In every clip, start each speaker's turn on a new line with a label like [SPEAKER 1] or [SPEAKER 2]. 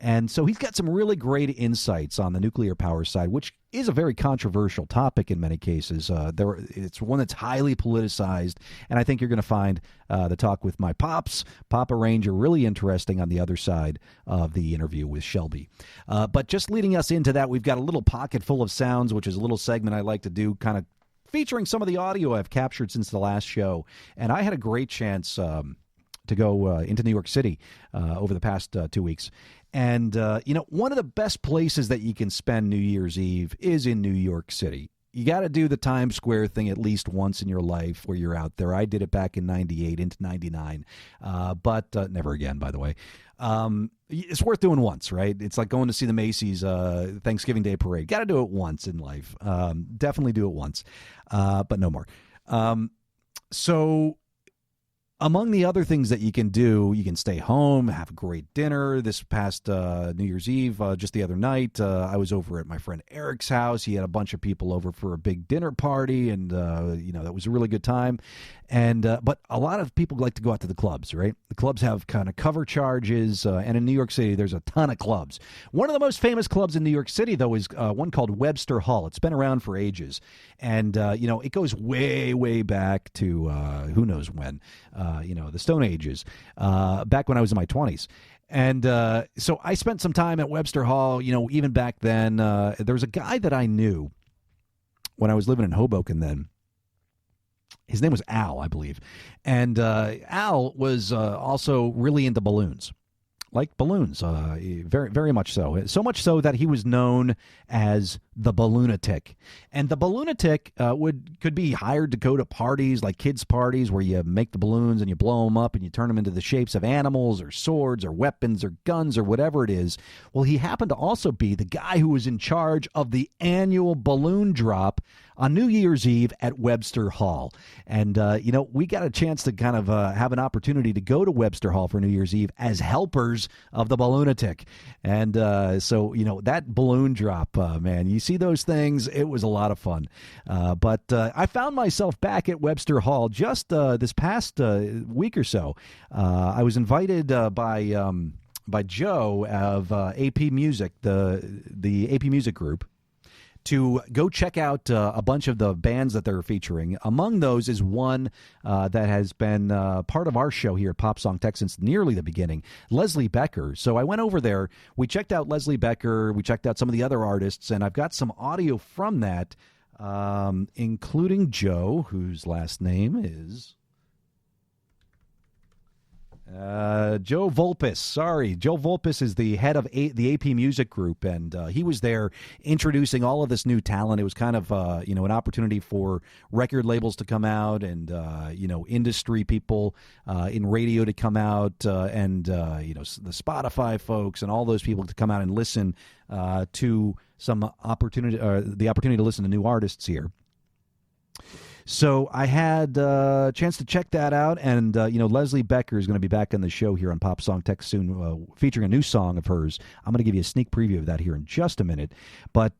[SPEAKER 1] And so he's got some really great insights on the nuclear power side, which is a very controversial topic in many cases. It's one that's highly politicized, and I think you're going to find the talk with my Papa Ranger, really interesting on the other side of the interview with Shelby. But just leading us into that, we've got a little pocket full of sounds, which is a little segment I like to do, kind of featuring some of the audio I've captured since the last show. And I had a great chance to go into New York City over the past 2 weeks. And, one of the best places that you can spend New Year's Eve is in New York City. You got to do the Times Square thing at least once in your life where you're out there. I did it back in 98 into 99, but never again, by the way. It's worth doing once, right? It's like going to see the Macy's Thanksgiving Day Parade. Got to do it once in life. Definitely do it once, but no more. So among the other things that you can do, you can stay home, have a great dinner. This past New Year's Eve, just the other night, I was over at my friend Eric's house. He had a bunch of people over for a big dinner party, and, that was a really good time. And but a lot of people like to go out to the clubs, right? The clubs have kind of cover charges, and in New York City, there's a ton of clubs. One of the most famous clubs in New York City, though, is one called Webster Hall. It's been around for ages, and it goes way, way back to who knows when, the Stone Ages, back when I was in my 20s. And so I spent some time at Webster Hall. Even back then, there was a guy that I knew when I was living in Hoboken then. His name was Al, I believe. And Al was also really into balloons. Like balloons, very, very much so. So much so that he was known as the Balloonatic. And the Balloonatic could be hired to go to parties, like kids' parties, where you make the balloons and you blow them up and you turn them into the shapes of animals or swords or weapons or guns or whatever it is. Well, he happened to also be the guy who was in charge of the annual balloon drop on New Year's Eve at Webster Hall. And, we got a chance to kind of have an opportunity to go to Webster Hall for New Year's Eve as helpers of the Balloonatic. And so, that balloon drop, man, you see those things, it was a lot of fun. But I found myself back at Webster Hall just this past week or so. I was invited by Joe of AP Music, the AP Music group, to go check out a bunch of the bands that they're featuring. Among those is one that has been part of our show here at Pop Song Tech since nearly the beginning, Leslie Becker. So I went over there. We checked out Leslie Becker. We checked out some of the other artists, and I've got some audio from that, including Joe, whose last name is Joe Volpis. Sorry. Joe Volpis is the head of the AP Music Group, and he was there introducing all of this new talent. It was kind of, an opportunity for record labels to come out and, industry people in radio to come out and, the Spotify folks and all those people to come out and listen to some opportunity, the opportunity to listen to new artists here. So I had a chance to check that out, and, Leslie Becker is going to be back on the show here on Pop Song Tech soon, featuring a new song of hers. I'm going to give you a sneak preview of that here in just a minute. But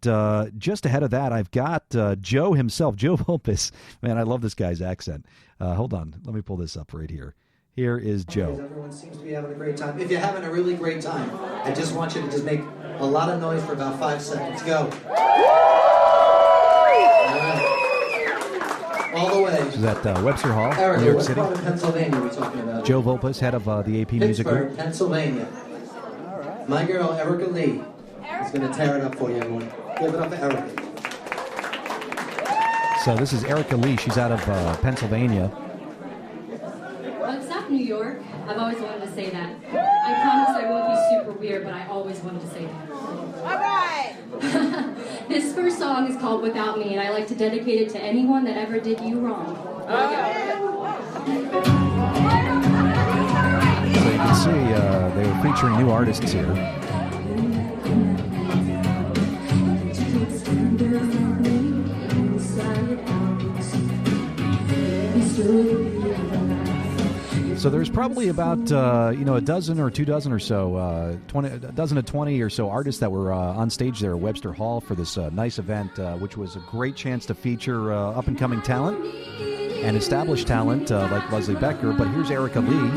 [SPEAKER 1] just ahead of that, I've got Joe himself, Joe Volpis. Man, I love this guy's accent. Hold on. Let me pull this up right here. Here is Joe.
[SPEAKER 2] Everyone seems to be having a great time. If you're having a really great time, I just want you to just make a lot of noise for about 5 seconds. Go. All the way.
[SPEAKER 1] This is at Webster Hall,
[SPEAKER 2] Erica,
[SPEAKER 1] New York
[SPEAKER 2] what
[SPEAKER 1] City.
[SPEAKER 2] part of Pennsylvania are we talking about?
[SPEAKER 1] Joe Volpis, head of the AP Music Group.
[SPEAKER 2] Pennsylvania. My girl, Erica Lee, is going to tear it up for you, everyone. Give it up for Erica.
[SPEAKER 1] So this is Erica Lee. She's out of Pennsylvania.
[SPEAKER 3] Well, it's not New York. I've always wanted to say that. I promise I won't be super weird, but I always wanted to say that.
[SPEAKER 4] All right.
[SPEAKER 3] This first song is called Without Me, and I like to dedicate it to anyone that ever did you wrong.
[SPEAKER 1] So you can see they were featuring new artists here. So there's probably about a dozen or 2 dozen or so, a dozen to 20 or so artists that were on stage there at Webster Hall for this nice event, which was a great chance to feature up-and-coming talent and established talent like Leslie Becker. But here's Erica Lee.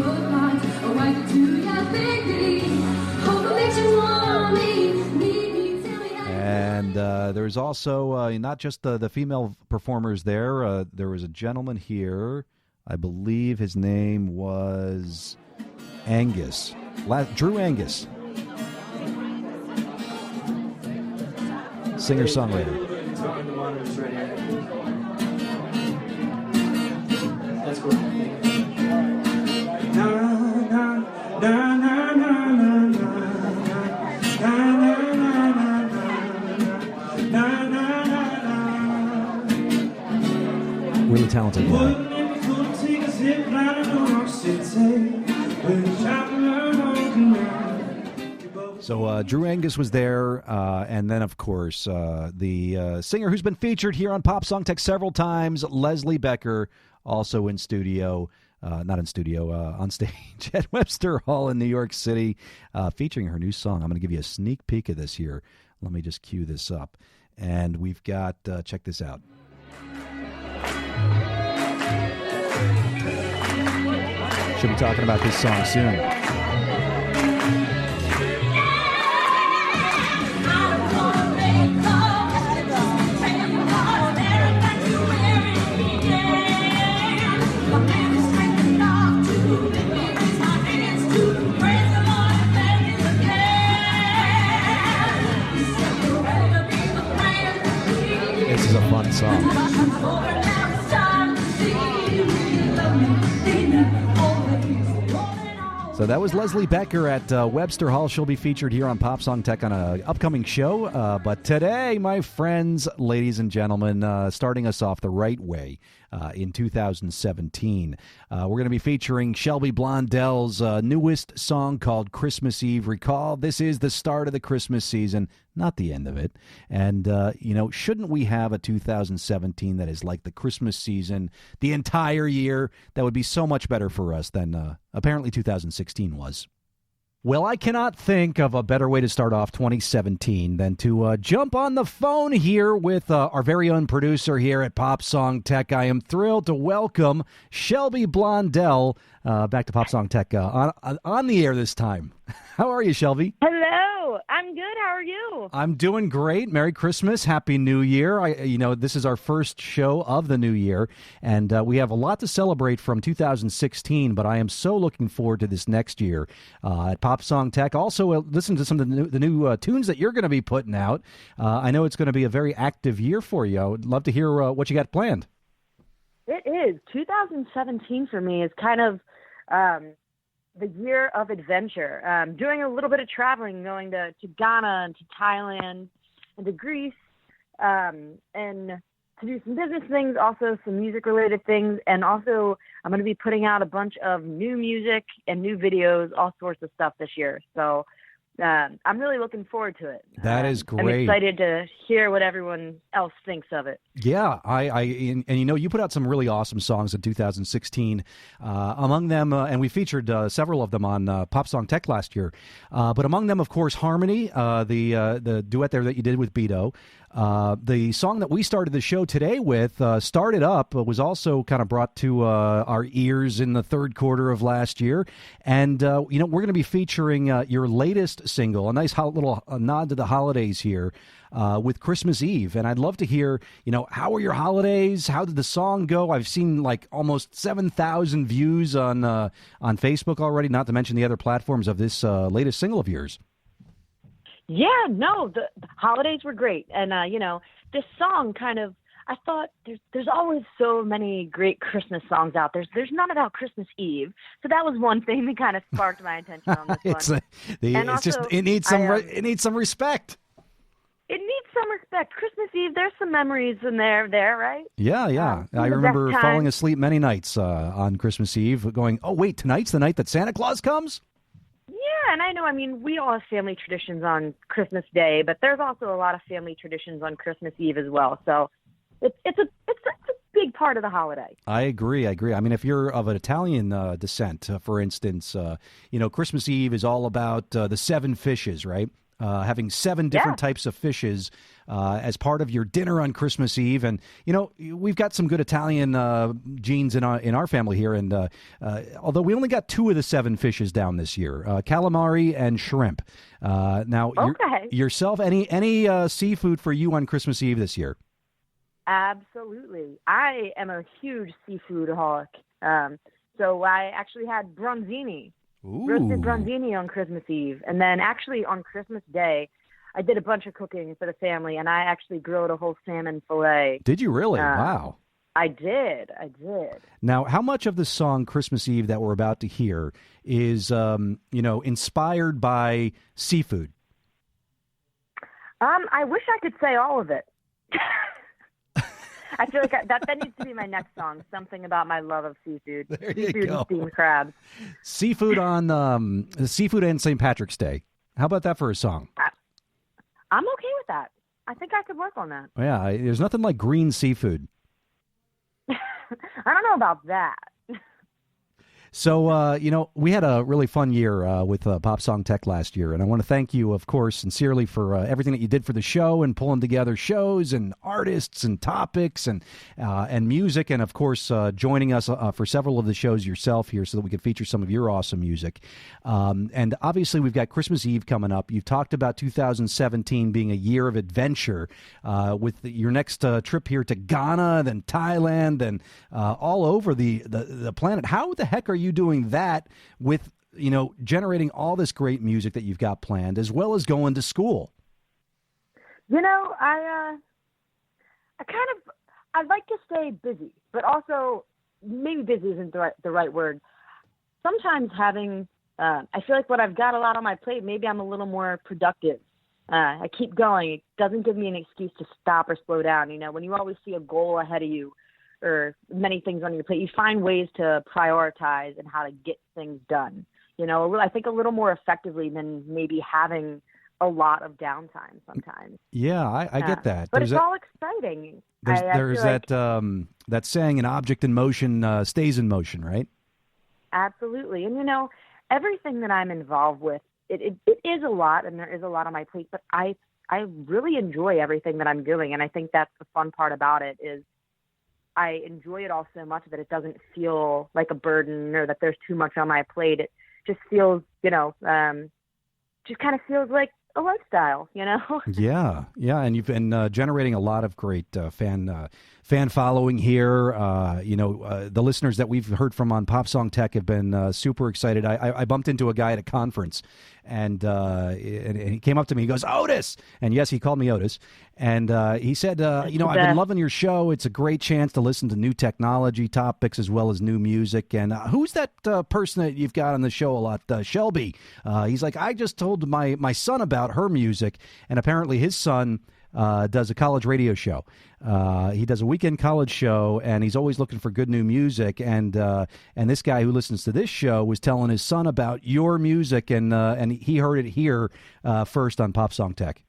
[SPEAKER 1] there was also not just the female performers there. There was a gentleman here. I believe his name was Angus. Drew Angus. Singer-songwriter.
[SPEAKER 2] That's cool.
[SPEAKER 1] Really talented guy. So Drew Angus was there, and then, of course, the singer who's been featured here on Pop Song Tech several times, Leslie Becker, also in studio, not in studio, on stage at Webster Hall in New York City, featuring her new song. I'm going to give you a sneak peek of this here. Let me just cue this up. And we've got, check this out. Should be talking about this song soon. This is a fun song. So that was Leslie Becker at Webster Hall. She'll be featured here on Pop Song Tech on an upcoming show. But today, my friends, ladies and gentlemen, starting us off the right way in 2017, we're going to be featuring Shelby Blondell's newest song called Christmas Eve. Recall, this is the start of the Christmas season, not the end of it. And, shouldn't we have a 2017 that is like the Christmas season the entire year? That would be so much better for us than apparently 2016 was. Well, I cannot think of a better way to start off 2017 than to jump on the phone here with our very own producer here at Pop Song Tech. I am thrilled to welcome Shelby Blondell back to Pop Song Tech on the air this time. How are you, Shelby?
[SPEAKER 4] Hello. I'm good. How are you?
[SPEAKER 1] I'm doing great. Merry Christmas. Happy New Year. This is our first show of the new year, and we have a lot to celebrate from 2016, but I am so looking forward to this next year at Pop Song Tech. Also, listen to some of the new tunes that you're going to be putting out. I know it's going to be a very active year for you. I would love to hear what you got planned.
[SPEAKER 4] It is. 2017 for me is kind of the year of adventure. Doing a little bit of traveling, going to Ghana and to Thailand and to Greece, and to do some business things, also some music-related things, and also I'm going to be putting out a bunch of new music and new videos, all sorts of stuff this year. So I'm really looking forward to it.
[SPEAKER 1] That is great.
[SPEAKER 4] I'm excited to hear what everyone else thinks of it.
[SPEAKER 1] Yeah, you put out some really awesome songs in 2016. Among them, and we featured several of them on Pop Song Tech last year. But among them, of course, Harmony, the duet there that you did with Beto. The song that we started the show today with, Started Up, was also kind of brought to our ears in the third quarter of last year. And, we're going to be featuring your latest single, a nice little nod to the holidays here, with Christmas Eve. And I'd love to hear, how were your holidays? How did the song go? I've seen like almost 7,000 views on Facebook already, not to mention the other platforms of this latest single of yours.
[SPEAKER 4] Yeah, no, the holidays were great. And, this song kind of, I thought there's always so many great Christmas songs out. There's none about Christmas Eve. So that was one thing that kind of sparked my attention on this one.
[SPEAKER 1] It needs some respect.
[SPEAKER 4] It needs some respect. Christmas Eve, there's some memories in there, right?
[SPEAKER 1] Yeah. I remember falling asleep many nights on Christmas Eve going, oh, wait, tonight's the night that Santa Claus comes?
[SPEAKER 4] Yeah, and I know, we all have family traditions on Christmas Day, but there's also a lot of family traditions on Christmas Eve as well. So it's a big part of the holiday. I agree.
[SPEAKER 1] If you're of an Italian descent, for instance, Christmas Eve is all about the seven fishes, right? having 7 different types of fishes as part of your dinner on Christmas Eve. And, we've got some good Italian genes in our family here. And although we only got 2 of the 7 fishes down this year, calamari and shrimp. Now, yourself, any seafood for you on Christmas Eve this year?
[SPEAKER 4] Absolutely. I am a huge seafood-aholic. So I actually had bronzini, roasted bronzini on Christmas Eve. And then actually on Christmas Day, I did a bunch of cooking for the family, and I actually grilled a whole salmon fillet.
[SPEAKER 1] Did you really? Wow.
[SPEAKER 4] I did.
[SPEAKER 1] Now, how much of the song Christmas Eve that we're about to hear is, inspired by seafood?
[SPEAKER 4] I wish I could say all of it. I feel like that needs to be my next song, something about my love of seafood.
[SPEAKER 1] There you
[SPEAKER 4] seafood
[SPEAKER 1] go.
[SPEAKER 4] And steamed crabs.
[SPEAKER 1] Seafood on seafood and St. Patrick's Day. How about that for a song?
[SPEAKER 4] I'm okay with that. I think I could work on that.
[SPEAKER 1] Yeah, there's nothing like green seafood.
[SPEAKER 4] I don't know about that.
[SPEAKER 1] So, we had a really fun year with Pop Song Tech last year, and I want to thank you, of course, sincerely for everything that you did for the show and pulling together shows and artists and topics and music, and, of course, joining us for several of the shows yourself here so that we could feature some of your awesome music. And obviously, we've got Christmas Eve coming up. You've talked about 2017 being a year of adventure with your next trip here to Ghana, then Thailand, and all over the planet. How the heck are you doing that with, generating all this great music that you've got planned, as well as going to school?
[SPEAKER 4] I'd like to stay busy, but also maybe busy isn't the right word. Sometimes I feel like when I've got a lot on my plate, maybe I'm a little more productive. I keep going. It doesn't give me an excuse to stop or slow down. When you always see a goal ahead of you, or many things on your plate, you find ways to prioritize and how to get things done. I think a little more effectively than maybe having a lot of downtime sometimes.
[SPEAKER 1] Yeah, I get that.
[SPEAKER 4] But it's all exciting.
[SPEAKER 1] There's that saying, an object in motion stays in motion, right?
[SPEAKER 4] Absolutely. And, everything that I'm involved with, it is a lot, and there is a lot on my plate, but I really enjoy everything that I'm doing. And I think that's the fun part about it is I enjoy it all so much that it doesn't feel like a burden or that there's too much on my plate. It just feels, just kind of feels like a lifestyle,
[SPEAKER 1] Yeah. And you've been generating a lot of great fan following here. The listeners that we've heard from on Pop Song Tech have been super excited. I bumped into a guy at a conference, and he came up to me. He goes, "Otis!" And yes, he called me Otis. And he said, I've been loving your show. It's a great chance to listen to new technology topics as well as new music. And who's that person that you've got on the show a lot? Shelby. He's like, I just told my son about her music, and apparently his son does a college radio show. He does a weekend college show, and he's always looking for good new music. And this guy who listens to this show was telling his son about your music, and he heard it here first on Pop Song Tech.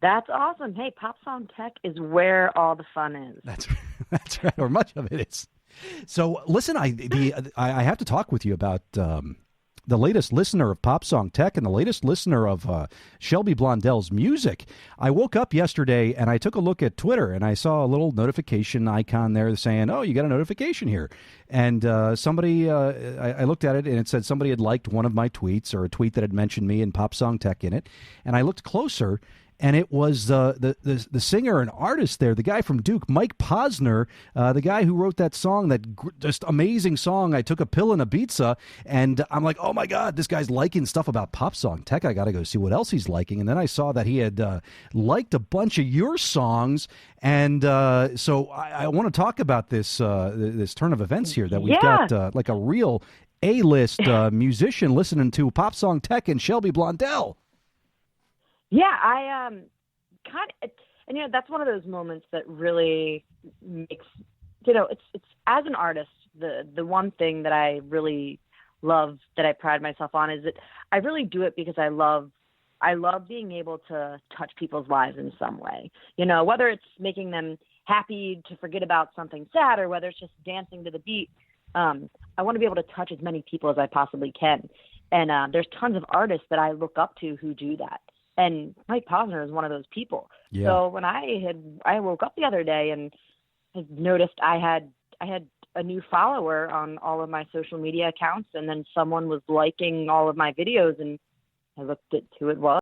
[SPEAKER 4] That's awesome. Hey, Pop Song Tech is where all the fun is.
[SPEAKER 1] That's right, or much of it is. So listen, I have to talk with you about the latest listener of Pop Song Tech and the latest listener of Shelby Blondell's music. I woke up yesterday and I took a look at Twitter, and I saw a little notification icon there saying, "Oh, you got a notification here." And somebody, I looked at it, and it said somebody had liked one of my tweets, or a tweet that had mentioned me and Pop Song Tech in it. And I looked closer, and it was the singer and artist there, the guy from Duke, Mike Posner, the guy who wrote that song, that just amazing song, I Took a Pill in Ibiza. And I'm like, oh, my God, this guy's liking stuff about Pop Song Tech. I got to go see what else he's liking. And then I saw that he had liked a bunch of your songs. And so I want to talk about this turn of events here, that we've got like a real A-list musician listening to Pop Song Tech and Shelby Blondell.
[SPEAKER 4] Yeah, I and that's one of those moments that really makes, it's as an artist, the one thing that I really love, that I pride myself on, is that I really do it because I love being able to touch people's lives in some way. Whether it's making them happy to forget about something sad, or whether it's just dancing to the beat. I want to be able to touch as many people as I possibly can. And there's tons of artists that I look up to who do that. And Mike Posner is one of those people.
[SPEAKER 1] Yeah.
[SPEAKER 4] So when I woke up the other day and I noticed I had a new follower on all of my social media accounts, and then someone was liking all of my videos, and I looked at who it was.